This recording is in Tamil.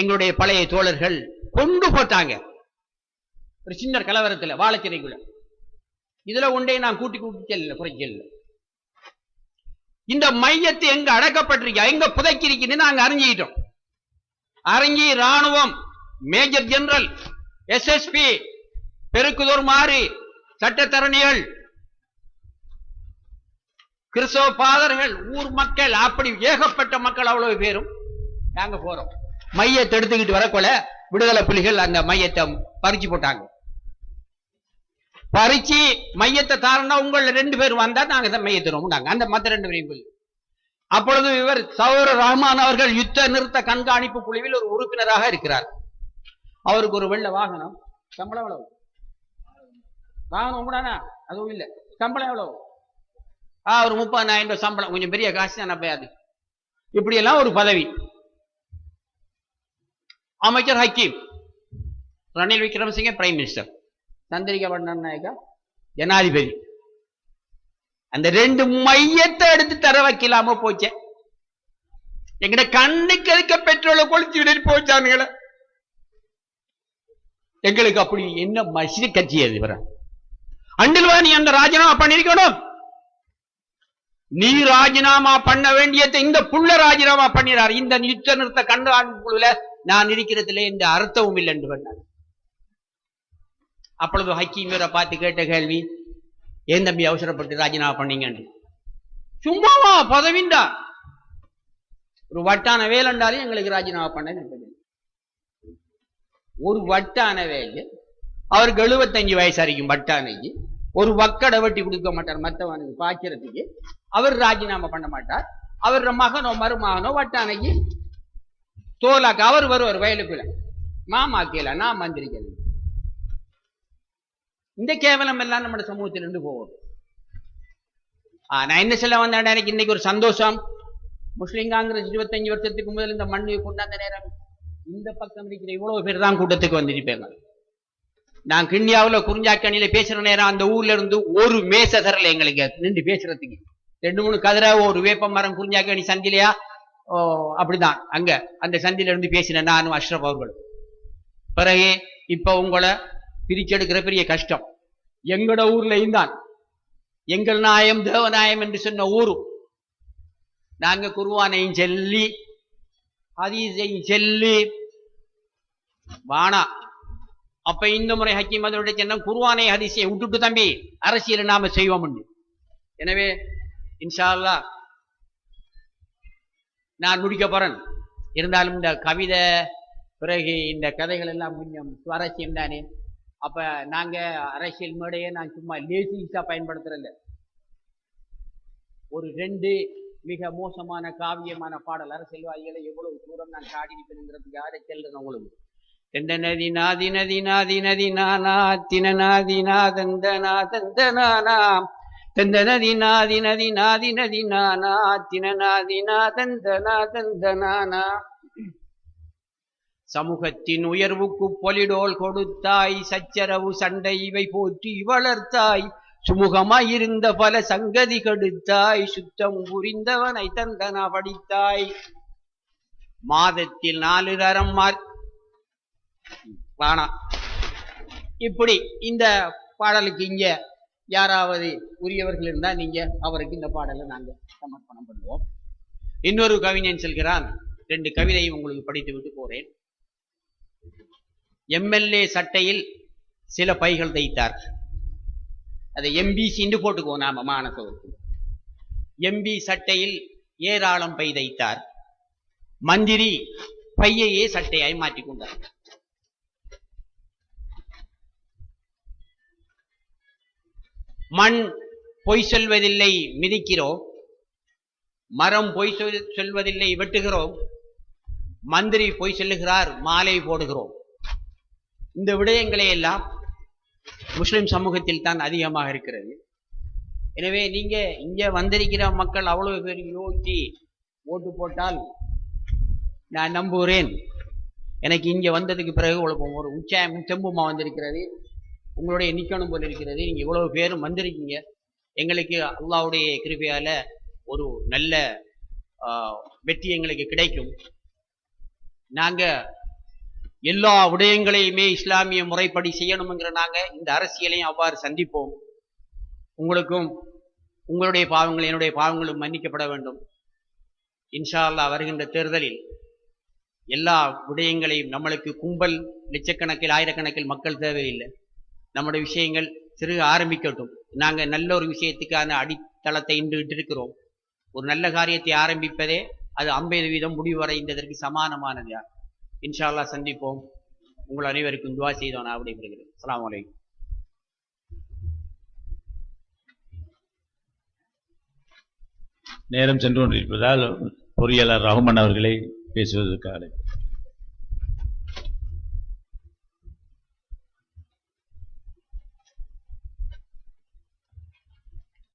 எங்களுடைய பழைய தோழர்கள் கொண்டு போட்டாங்க ஒரு சின்ன கலவரத்துல வாழைச்சிறைக்குள்ள. இதுல ஒன்றே நான் கூட்டி செல்ல குறைச்சல். இந்த மையத்தை எங்க அடக்கப்பட்டிருக்க எங்க புதைக்கிருக்குன்னு நாங்க அறிஞ்சிக்கிட்டோம். அறிஞ்சி ராணுவம் மேஜர் ஜெனரல் எஸ்எஸ்பி பெருக்குதோர் மாறி சட்டத்தரணிகள் கிறிஸ்தவ பாதர்கள் ஊர் மக்கள் அப்படி ஏகப்பட்ட மக்கள் அவ்வளவு பேரும் நாங்க போறோம். மையத்தை எடுத்துக்கிட்டு வரக்கொள்ள விடுதலை புலிகள் அந்த மையத்தை பறிச்சு போட்டாங்க. பறிச்சு மையத்தை தாரனா உங்கள 2 பேர் வந்தா நாங்க மையத்தினோம் அந்த மத்த 2 பேரையும். அப்பொழுது இவர் சௌர ரஹ்மான் அவர்கள் யுத்த நிறுத்த கண்காணிப்பு குழுவில் ஒரு உறுப்பினராக இருக்கிறார். அவருக்கு ஒரு வெள்ள வாகனம். சம்பளம் எவ்வளவு? வாகனம் கூடானா அதுவும் இல்லை. சம்பளம் எவ்வளவு? ஒரு 30,000 சம்பளம். கொஞ்சம் பெரிய காசு தான். அது இப்படி எல்லாம் ஒரு பதவி. அமைச்சர் ஹக்கீம், ரணில் விக்ரமசிங்கே பிரைம் மினிஸ்டர், சந்திரிகா பண்டாரநாயகா ஜனாதிபதி. அந்த 2 மையத்தை எடுத்து தர வைக்கலாம போச்சே. எங்கட கண்ணுக்கு எதுக்க பெட்ரோலை கொளுத்தி விட்டு போச்சானுங்கள. எங்களுக்கு அப்படி என்ன மசித கட்சி அது? வர அண்டில்வா நீ அந்த ராஜினாமா பண்ணிருக்கணும். நீ ராஜினாமா பண்ண வேண்டியதை இந்த புள்ள ராஜினாமா பண்ணிறார். இந்த யுத்த நிறுத்த கண்காணிப்பு குழுல நான் இருக்கிறதுல இந்த அர்த்தமும் இல்லை என்று பண்ணார். அப்பொழுது ஹக்கீம் பார்த்து கேட்ட கேள்வி, ஏன் தம்பி அவசரப்பட்டு ராஜினாமா பண்ணீங்க? சும்மாவா பதவிண்டா? ஒரு வட்டான வேலைண்டாலும் எங்களுக்கு ராஜினாமா பண்ண. ஒரு வட்டான வேலை அவருக்கு 75 வயசு அறிக்கும். வட்டானைக்கு ஒரு வக்கடை வெட்டி கொடுக்க மாட்டார் மற்றவனுக்கு பாய்க்கிறதுக்கு. அவர் ராஜினாமா பண்ண மாட்டார். அவர் மகனோ மருமகனோ வட்டானைக்கு தோலாக்க அவர் வருவார் வயலுக்குள்ள. மாமா கேள நான் மந்திரிக்கிறேன். இந்த கேவலம் எல்லாம் நம்ம சமூகத்திலிருந்து போவோம். நான் என்ன சொல்ல வந்தேன், எனக்கு இன்னைக்கு ஒரு சந்தோஷம். முஸ்லிம் காங்கிரஸ் 25 வருஷத்துக்கு முதல் இந்த மண்ணை கொண்டாந்த நேரம் இந்த பக்கம் இருக்கிற இவ்வளவு பேர் தான் கூட்டத்துக்கு வந்திருப்பேங்க. நான் கிண்ணியாவில் குறிஞ்சாக்கணியில பேசுற நேரம் அந்த ஊர்ல இருந்து ஒரு மேச தரல எங்களுக்கு நின்று பேசுறதுக்கு. 2-3 கதிரை ஒரு வேப்ப மரம் குறிஞ்சாக்கணி சந்திலையா அப்படிதான் அங்க அந்த சந்தில இருந்து பேசினேன் நானும் அஷ்ரப் அவர்கள். பிறகு இப்ப உங்களை பிரிச்செடுக்கிற பெரிய கஷ்டம். எங்கட ஊர்லயும் தான் எங்கள் நாயம் தேவநாயம் என்று சொன்ன ஊரு. நாங்க குர்ஆனையும் சொல்லி ஹதீஸையும் சொல்லி வானா. அப்ப இந்த முறை ஹக்கீம் அதனுடைய சொன்ன குர்ஆனை ஹதீஸை விட்டுட்டு தம்பி அரசியல் நாம செய்வோம். எனவே இன்ஷா அல்லாஹ் நான் முடிக்க போறேன். இருந்தாலும் இந்த கவிதை பிறகு இந்த கதைகள் எல்லாம் கொஞ்சம் சுவாரஸ்யம் தானே. அப்ப நாங்க அரசியல் மேடையை நான் சும்மா லேசிஸா பயன்படுத்துறல. ஒரு 2 மிக மோசமான காவியமான பாடல் அரசியல்வாதிகளை எவ்வளவு தூரம் நான் காடி நிற்கிறதுக்கு யாரை செல்றேன் உங்களுக்கு. நதி நாதி நதி நாதி நதி நானா தின நாதி நாதந்த நாதந்த நானா தந்த நதி நாதி நதி நாதி நதி நானா தின நாதி நாதந்த நாதந்த நானா. சமூகத்தின் உயர்வுக்கு பொலிடோல் கொடுத்தாய், சச்சரவு சண்டை இவை போற்றி வளர்த்தாய், சுமூகமாயிருந்த பல சங்கதி கெடுத்தாய், சுத்தம் புரிந்தவனை தந்தனா படித்தாய், மாதத்தில் 4 தரம் வானா. இப்படி இந்த பாடலுக்கு இங்க யாராவது உரியவர்கள் இருந்தா நீங்க அவருக்கு இந்த பாடலை நாங்க சமர்ப்பணம் பண்ணுவோம். இன்னொரு கவிஞன் சொல்கிறான். 2 கவிதையும் உங்களுக்கு படித்து விட்டு போறேன். எம்எல்ஏ சட்டையில் சில பைகள் தைத்தார். அதை எம்பிசின்னு போட்டுக்குவோம் நாம மானசோருக்கு. எம்பி சட்டையில் ஏராளம் பை தைத்தார். மந்திரி பையையே சட்டையாய் மாற்றிக்கொண்டார். மண் பொய் சொல்வதில்லை மிதிக்கிறோம், மரம் பொய் சொல்வதில்லை வெட்டுகிறோம், மந்திரி பொய் சொல்லுகிறார் மாலை போடுகிறோம். இந்த விடயங்களே எல்லாம் முஸ்லிம் சமூகத்தில் தான் அதிகமாக இருக்கிறது. எனவே நீங்க இங்க வந்திருக்கிற மக்கள் அவ்வளவு பேர் யோசிச்சு ஓட்டு போட்டால் நான் நம்புகிறேன். எனக்கு இங்க வந்ததுக்கு பிறகு ஒரு உற்சாகம் தெம்புமா வந்திருக்கிறது. உங்களுடைய நிக்கணும் போல இருக்கிறது. நீங்க இவ்வளவு பேரும் வந்திருக்கீங்க. எங்களுக்கு அல்லாஹ்வுடைய கிருபையால ஒரு நல்ல வெற்றி எங்களுக்கு கிடைக்கும். நாங்க எல்லா விடயங்களையுமே இஸ்லாமிய முறைப்படி செய்யணுங்கிற நாங்க இந்த அரசியலையும் அவ்வாறு சந்திப்போம். உங்களுக்கும் உங்களுடைய பாவங்கள் என்னுடைய பாவங்களும் மன்னிக்கப்பட வேண்டும். இன்ஷா அல்லாஹ் வருகின்ற தேர்தலில் எல்லா விடயங்களையும் நம்மளுக்கு கும்பல் லட்சக்கணக்கில் ஆயிரக்கணக்கில் மக்கள் தேவையில்லை. நம்முடைய விஷயங்கள் சிறு ஆரம்பிக்கட்டும். நாங்க நல்ல ஒரு விஷயத்துக்கான அடித்தளத்தை இன்று இட்டிருக்கிறோம். ஒரு நல்ல காரியத்தை ஆரம்பிப்பதே அது 50% முடிவடைந்ததற்கு சமானமானது. இன்ஷா அல்லாஹ் சந்திப்போம். உங்கள் அனைவருக்கும் துவா செய்தோம். நான் விடைபெறுகிறேன். அஸ்ஸலாமு அலைக்கும். நேரம் சென்று கொண்டிருப்பதால் பொறியாளர் ரஹ்மான் அவர்களை பேசுவதற்காக